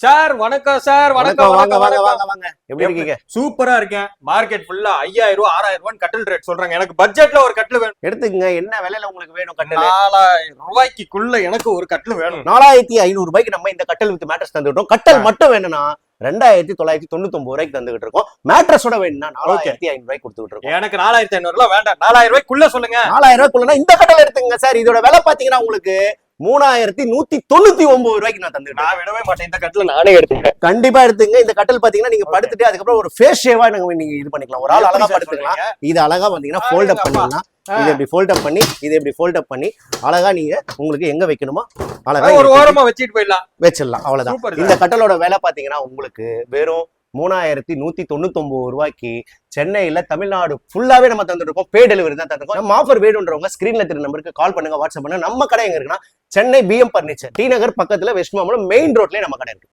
Sir வணக்கம் sir. வணக்கம் வாங்க வணக்கம் வாங்க வணக்கம். வாங்க வாங்க எப்படி இருக்கீங்க? சூப்பரா இருக்கேன். மார்க்கெட் ஃபுல்லா 5000 ரூபாய் 6000 ரூபாய் கட்டில் ரேட் சொல்றாங்க. எனக்கு பட்ஜெட்ல ஒரு கட்டில் வேணும். எடுத்துக்கங்க. என்ன விலையில உங்களுக்கு வேணும் கட்டல்? 4000 ரூபாய்க்குள்ள எனக்கு ஒரு கட்டில் வேணும். 4500 ரூபாய்க்கு நம்ம இந்த கட்டல் வித் மேட்ரஸ் தந்துட்டோம். கட்டல் மட்டும் வேணும்னா 2999 ரூபாய்க்கு தந்துகிட்டு இருக்கோம். மேட்ரஸோட வேணும்னா 4500 ரூபாய்க்கு கொடுத்துட்டு இருக்கோம். எனக்கு 4500 ரூபாய் வேண்டாம். 4000 ரூபாய்க்குள்ள சொல்லுங்க. 4000 ரூபாய்க்குள்ளனா இந்த கட்டல் எடுத்துங்க சார். இதோட விலை பாத்தீங்கன்னா உங்களுக்கு 3199 ரூபாய்க்கு நான் தந்துட்டேன். நான் விடவே மாட்டேன். இந்த கட்டில நானே எடுத்துக்கிறேன். கண்டிப்பா எடுத்துங்க. இந்த கட்டல் பாத்தீங்கன்னா நீங்க படுத்துட்டு அதுக்கப்புறம் ஒரு ஃபேஸ் ஷேவா நீங்க இது பண்ணிக்கலாம். ஒரு ஆள் அழகா படுத்துக்கலாம். இது அழகா பாத்தீங்கன்னா ஃபோல்ட் அப் பண்ணிக்கலாம். இது இப்படி ஃபோல்ட் அப் பண்ணி இது இப்படி ஃபோல்ட் அப் பண்ணி அழகா நீங்க உங்களுக்கு எங்க வைக்கணுமோ அழகா ஒரு ஓரமா வச்சிட்டு போயிடலாம். வச்சிடலாம். அவ்வளவுதான். இந்த கட்டலோட விலை பாத்தீங்கன்னா உங்களுக்கு வெறும் 3199 ரூபாய்க்கு சென்னையில தமிழ்நாடு ஃபுல்லாவே நம்ம தந்துருக்கோம். பே டெலிவரி தான் தந்துருக்கோம். நம்ம ஆஃபர் வேணும்ன்றவங்க ஸ்கிரீன்ல தெரிய நம்பருக்கு கால் பண்ணுங்க, வாட்ஸ்அப் பண்ணுங்க. நம்ம கடை எங்க இருக்குன்னா சென்னை பிஎம் பர்னிச்சர், டி நகர் பக்கத்துல வெஸ்ட் மாம்பலம் மெயின் ரோட்லயே நம்ம கடை இருக்கு.